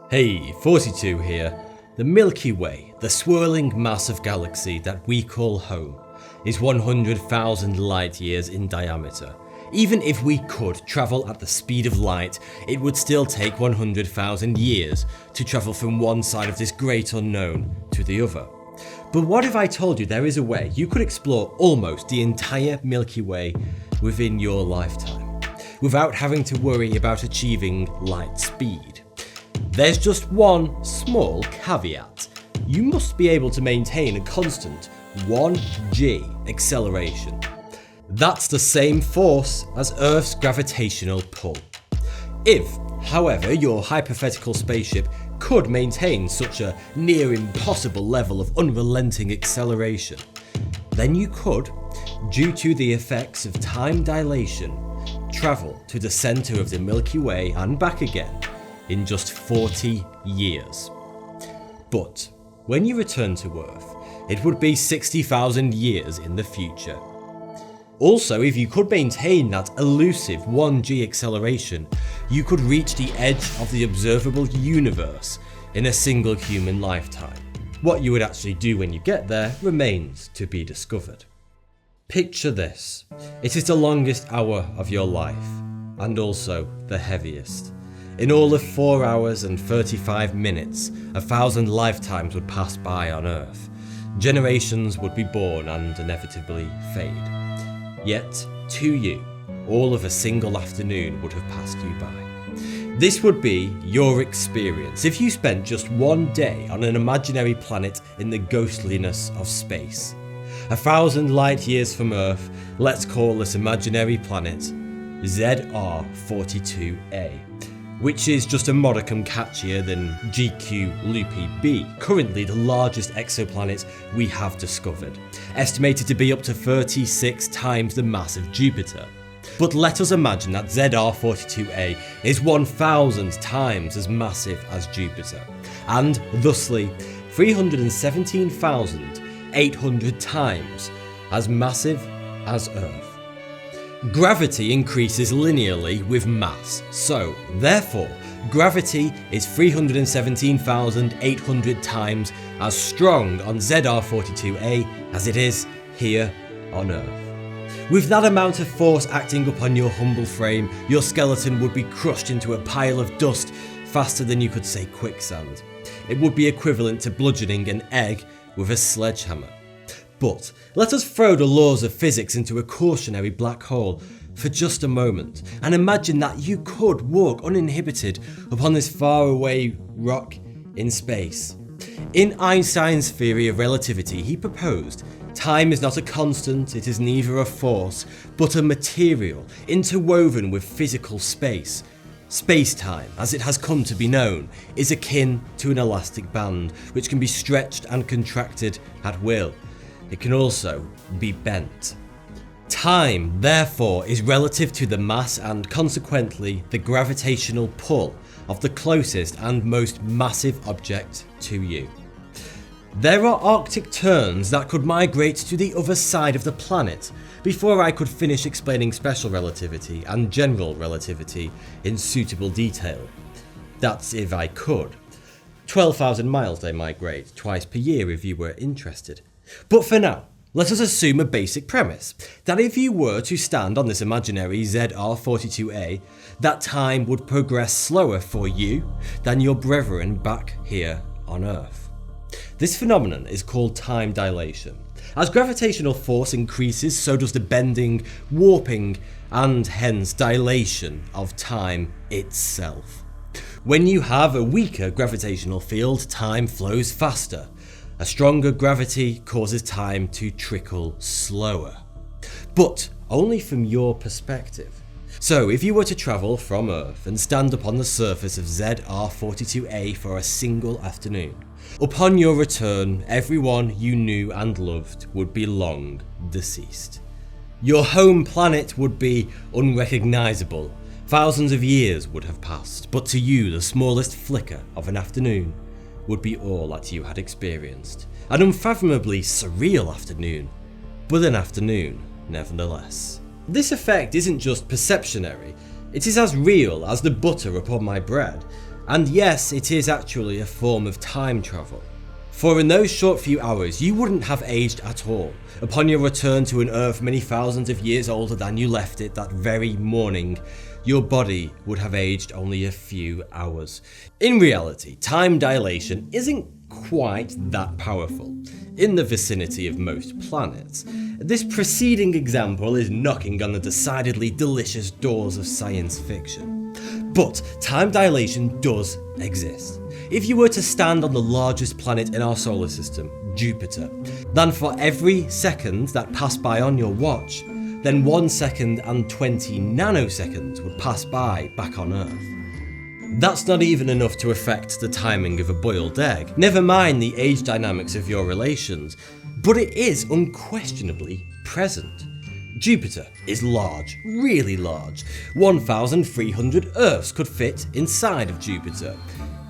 Hey, 42 here. The Milky Way, the swirling mass of galaxy that we call home, is 100,000 light years in diameter. Even if we could travel at the speed of light, it would still take 100,000 years to travel from one side of this great unknown to the other. But what if I told you there is a way you could explore almost the entire Milky Way within your lifetime, without having to worry about achieving light speed? There's just one small caveat. You must be able to maintain a constant 1g acceleration. That's the same force as Earth's gravitational pull. If, however, your hypothetical spaceship could maintain such a near impossible level of unrelenting acceleration, then you could, due to the effects of time dilation, travel to the centre of the Milky Way and back again in just 40 years. But when you return to Earth, it would be 60,000 years in the future. Also, if you could maintain that elusive 1g acceleration, you could reach the edge of the observable universe in a single human lifetime. What you would actually do when you get there remains to be discovered. Picture this. It is the longest hour of your life, and also the heaviest. In all of 4 hours and 35 minutes, 1,000 lifetimes would pass by on Earth. Generations would be born and inevitably fade. Yet, to you, all of a single afternoon would have passed you by. This would be your experience if you spent just one day on an imaginary planet in the ghostliness of space. 1,000 light years from Earth, let's call this imaginary planet ZR42A. Which is just a modicum catchier than GQ Loopy b, currently the largest exoplanet we have discovered, estimated to be up to 36 times the mass of Jupiter. But let us imagine that ZR42A is 1,000 times as massive as Jupiter, and thusly 317,800 times as massive as Earth. Gravity increases linearly with mass, so therefore gravity is 317,800 times as strong on ZR42A as it is here on Earth. With that amount of force acting upon your humble frame, your skeleton would be crushed into a pile of dust faster than you could say quicksand. It would be equivalent to bludgeoning an egg with a sledgehammer. But let us throw the laws of physics into a cautionary black hole for just a moment and imagine that you could walk uninhibited upon this faraway rock in space. In Einstein's theory of relativity, he proposed time is not a constant, it is neither a force, but a material interwoven with physical space. Space-time, as it has come to be known, is akin to an elastic band which can be stretched and contracted at will. It can also be bent. Time, therefore, is relative to the mass and consequently the gravitational pull of the closest and most massive object to you. There are Arctic terns that could migrate to the other side of the planet before I could finish explaining special relativity and general relativity in suitable detail. That's if I could. 12,000 miles they migrate, twice per year if you were interested. But for now, let us assume a basic premise, that if you were to stand on this imaginary ZR42A, that time would progress slower for you than your brethren back here on Earth. This phenomenon is called time dilation. As gravitational force increases, so does the bending, warping, and hence dilation of time itself. When you have a weaker gravitational field, time flows faster. A stronger gravity causes time to trickle slower, but only from your perspective. So if you were to travel from Earth and stand upon the surface of ZR42A for a single afternoon, upon your return, everyone you knew and loved would be long deceased. Your home planet would be unrecognisable. Thousands of years would have passed, but to you the smallest flicker of an afternoon would be all that you had experienced. An unfathomably surreal afternoon, but an afternoon nevertheless. This effect isn't just perceptionary, it is as real as the butter upon my bread. And yes, it is actually a form of time travel. For in those short few hours, you wouldn't have aged at all. Upon your return to an Earth many thousands of years older than you left it that very morning, your body would have aged only a few hours. In reality, time dilation isn't quite that powerful in the vicinity of most planets. This preceding example is knocking on the decidedly delicious doors of science fiction. But time dilation does exist. If you were to stand on the largest planet in our solar system, Jupiter, then for every second that passed by on your watch, then 1 second and 20 nanoseconds would pass by back on Earth. That's not even enough to affect the timing of a boiled egg, never mind the age dynamics of your relations, but it is unquestionably present. Jupiter is large, really large. 1,300 Earths could fit inside of Jupiter,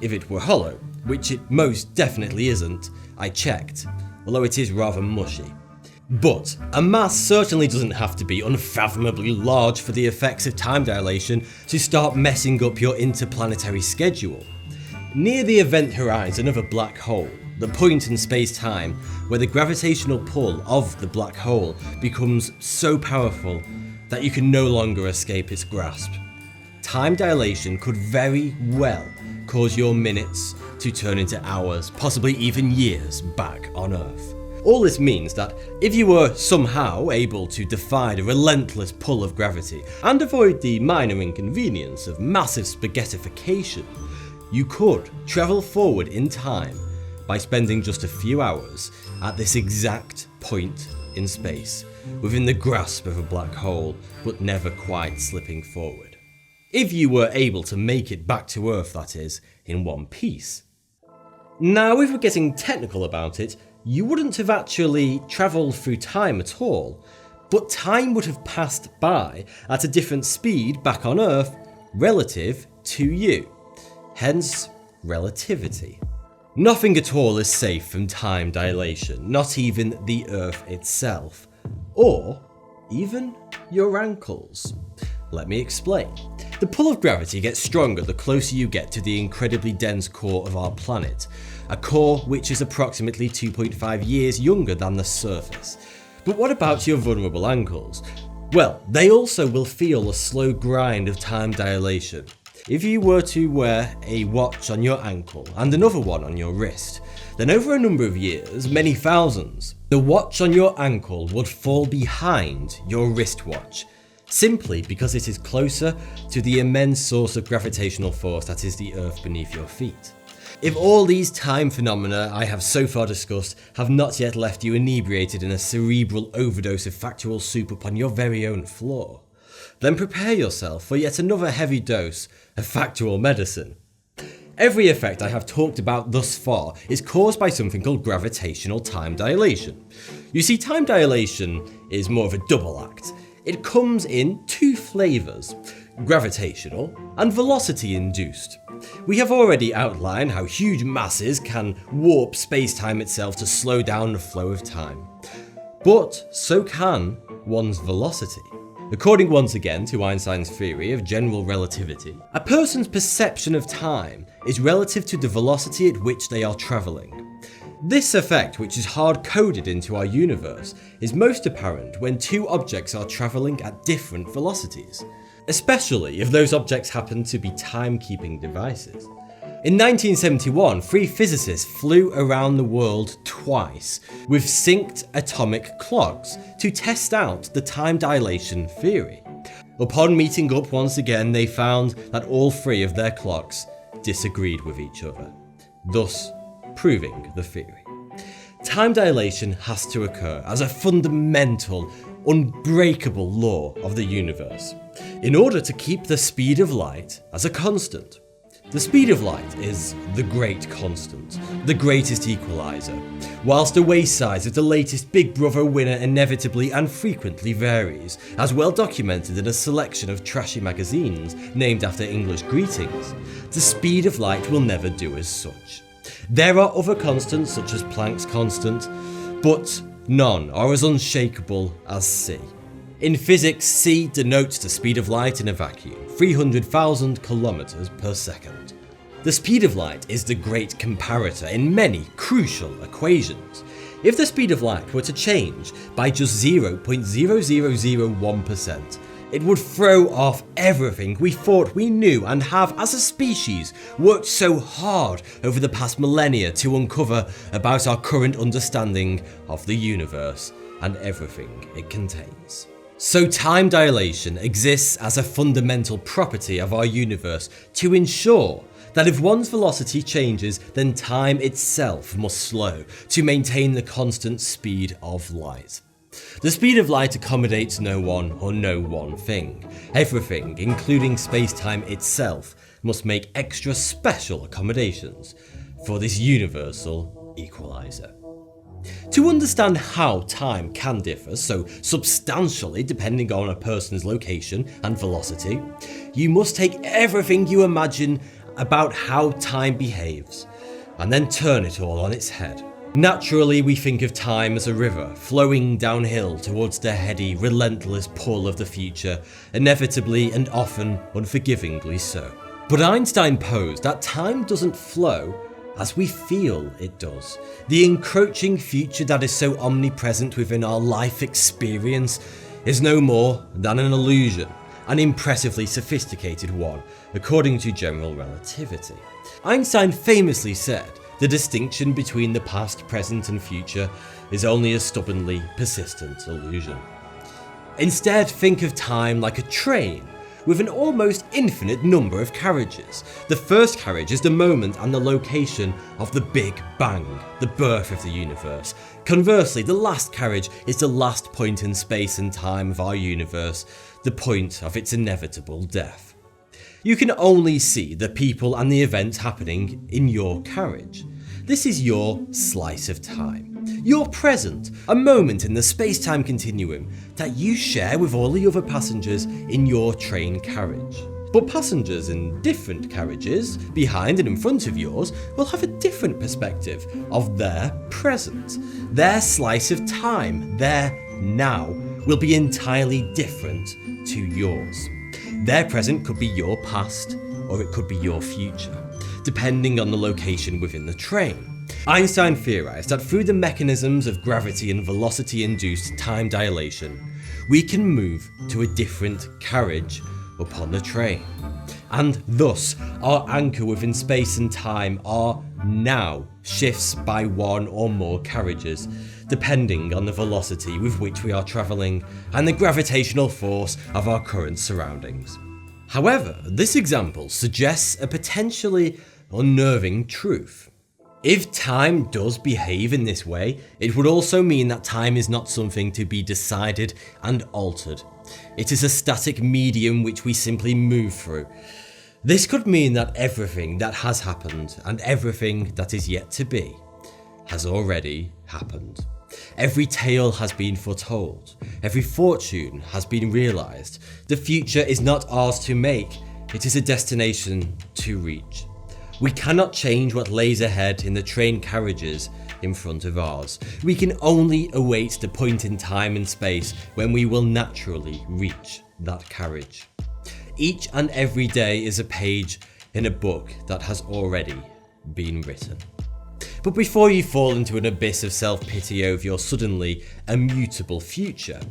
if it were hollow, which it most definitely isn't. I checked, although it is rather mushy. But a mass certainly doesn't have to be unfathomably large for the effects of time dilation to start messing up your interplanetary schedule. Near the event horizon of a black hole, the point in space-time where the gravitational pull of the black hole becomes so powerful that you can no longer escape its grasp. Time dilation could very well cause your minutes to turn into hours, possibly even years, back on Earth. All this means that if you were somehow able to defy the relentless pull of gravity and avoid the minor inconvenience of massive spaghettification, you could travel forward in time by spending just a few hours at this exact point in space, within the grasp of a black hole, but never quite slipping forward. If you were able to make it back to Earth, that is, in one piece. Now, if we're getting technical about it, you wouldn't have actually travelled through time at all, but time would have passed by at a different speed back on Earth relative to you. Hence, relativity. Nothing at all is safe from time dilation, not even the Earth itself, or even your ankles. Let me explain. The pull of gravity gets stronger the closer you get to the incredibly dense core of our planet, a core which is approximately 2.5 years younger than the surface. But what about your vulnerable ankles? Well, they also will feel a slow grind of time dilation. If you were to wear a watch on your ankle and another one on your wrist, then over a number of years, many thousands, the watch on your ankle would fall behind your wristwatch, simply because it is closer to the immense source of gravitational force that is the Earth beneath your feet. If all these time phenomena I have so far discussed have not yet left you inebriated in a cerebral overdose of factual soup upon your very own floor, then prepare yourself for yet another heavy dose of factual medicine. Every effect I have talked about thus far is caused by something called gravitational time dilation. You see, time dilation is more of a double act. It comes in two flavours, gravitational and velocity-induced. We have already outlined how huge masses can warp space-time itself to slow down the flow of time. But so can one's velocity. According once again to Einstein's theory of general relativity, a person's perception of time is relative to the velocity at which they are travelling. This effect, which is hard-coded into our universe, is most apparent when two objects are travelling at different velocities, especially if those objects happen to be time-keeping devices. In 1971, three physicists flew around the world twice with synced atomic clocks to test out the time dilation theory. Upon meeting up once again, they found that all three of their clocks disagreed with each other, thus proving the theory. Time dilation has to occur as a fundamental, unbreakable law of the universe, in order to keep the speed of light as a constant. The speed of light is the great constant, the greatest equalizer, whilst the waist size of the latest Big Brother winner inevitably and frequently varies, as well documented in a selection of trashy magazines named after English greetings. The speed of light will never do as such. There are other constants such as Planck's constant, but none are as unshakable as c. In physics, c denotes the speed of light in a vacuum, 300,000 kilometers per second. The speed of light is the great comparator in many crucial equations. If the speed of light were to change by just 0.0001%, it would throw off everything we thought we knew and have, as a species, worked so hard over the past millennia to uncover about our current understanding of the universe and everything it contains. So time dilation exists as a fundamental property of our universe to ensure that if one's velocity changes, then time itself must slow to maintain the constant speed of light. The speed of light accommodates no one or no one thing. Everything, including space-time itself, must make extra special accommodations for this universal equalizer. To understand how time can differ so substantially depending on a person's location and velocity, you must take everything you imagine about how time behaves and then turn it all on its head. Naturally, we think of time as a river flowing downhill towards the heady, relentless pull of the future, inevitably and often unforgivingly so. But Einstein posed that time doesn't flow as we feel it does. The encroaching future that is so omnipresent within our life experience is no more than an illusion, an impressively sophisticated one, according to general relativity. Einstein famously said, "The distinction between the past, present and future is only a stubbornly persistent illusion." Instead, think of time like a train with an almost infinite number of carriages. The first carriage is the moment and the location of the Big Bang, the birth of the universe. Conversely, the last carriage is the last point in space and time of our universe, the point of its inevitable death. You can only see the people and the events happening in your carriage. This is your slice of time, your present, a moment in the space-time continuum that you share with all the other passengers in your train carriage. But passengers in different carriages, behind and in front of yours, will have a different perspective of their present. Their slice of time, their now, will be entirely different to yours. Their present could be your past, or it could be your future, depending on the location within the train. Einstein theorized that through the mechanisms of gravity and velocity-induced time dilation, we can move to a different carriage upon the train. And thus, our anchor within space and time, our now, shifts by one or more carriages, depending on the velocity with which we are travelling and the gravitational force of our current surroundings. However, this example suggests a potentially unnerving truth. If time does behave in this way, it would also mean that time is not something to be decided and altered. It is a static medium which we simply move through. This could mean that everything that has happened and everything that is yet to be has already happened. Every tale has been foretold. Every fortune has been realised. The future is not ours to make, it is a destination to reach. We cannot change what lays ahead in the train carriages in front of ours. We can only await the point in time and space when we will naturally reach that carriage. Each and every day is a page in a book that has already been written. But before you fall into an abyss of self-pity over your suddenly immutable future,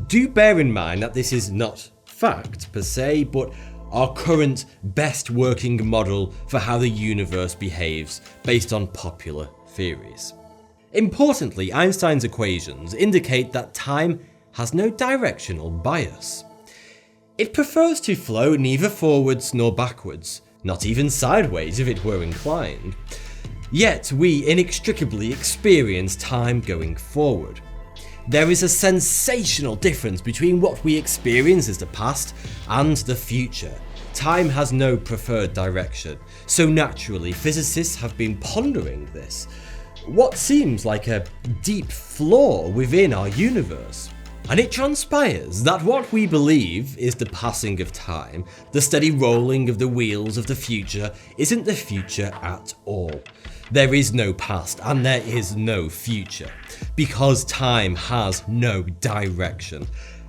do bear in mind that this is not fact per se, but our current best working model for how the universe behaves based on popular theories. Importantly, Einstein's equations indicate that time has no directional bias. It prefers to flow neither forwards nor backwards, not even sideways if it were inclined. Yet we inextricably experience time going forward. There is a sensational difference between what we experience as the past and the future. Time has no preferred direction, so naturally physicists have been pondering this. What seems like a deep flaw within our universe. And it transpires that what we believe is the passing of time, the steady rolling of the wheels of the future, isn't the future at all. There is no past and there is no future, because time has no direction,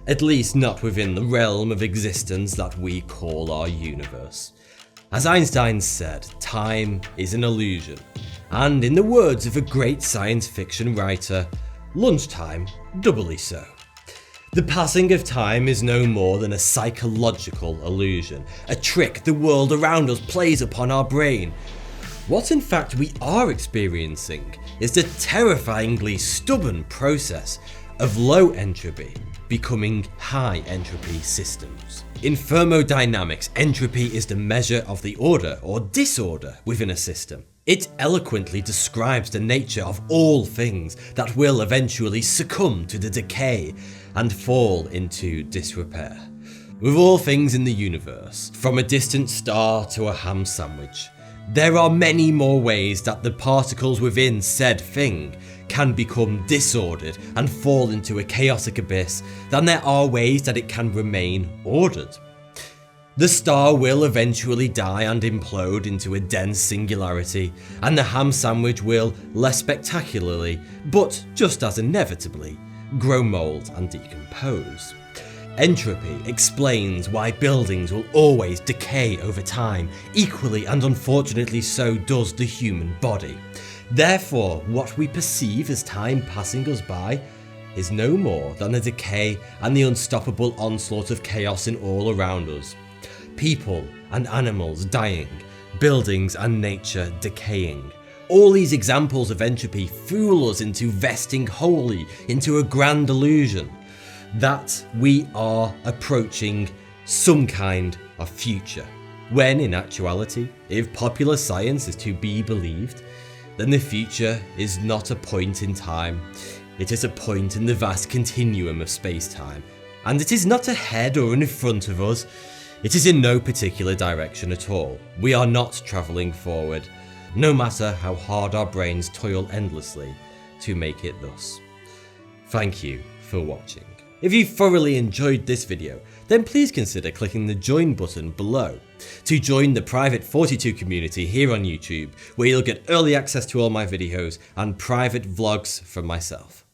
at least not within the realm of existence that we call our universe. As Einstein said, time is an illusion. And in the words of a great science fiction writer, lunchtime doubly so. The passing of time is no more than a psychological illusion, a trick the world around us plays upon our brain. What in fact we are experiencing is the terrifyingly stubborn process of low entropy becoming high entropy systems. In thermodynamics, entropy is the measure of the order or disorder within a system. It eloquently describes the nature of all things that will eventually succumb to the decay and fall into disrepair. With all things in the universe, from a distant star to a ham sandwich, there are many more ways that the particles within said thing can become disordered and fall into a chaotic abyss than there are ways that it can remain ordered. The star will eventually die and implode into a dense singularity, and the ham sandwich will, less spectacularly, but just as inevitably, grow mould and decompose. Entropy explains why buildings will always decay over time. Equally and unfortunately so does the human body. Therefore, what we perceive as time passing us by is no more than a decay and the unstoppable onslaught of chaos in all around us. People and animals dying, buildings and nature decaying. All these examples of entropy fool us into vesting wholly into a grand illusion that we are approaching some kind of future, when in actuality, if popular science is to be believed, then the future is not a point in time, it is a point in the vast continuum of space-time, and it is not ahead or in front of us, it is in no particular direction at all. We are not travelling forward, no matter how hard our brains toil endlessly to make it thus. Thank you for watching. If you thoroughly enjoyed this video, then please consider clicking the join button below to join the private 42 community here on YouTube, where you'll get early access to all my videos and private vlogs from myself.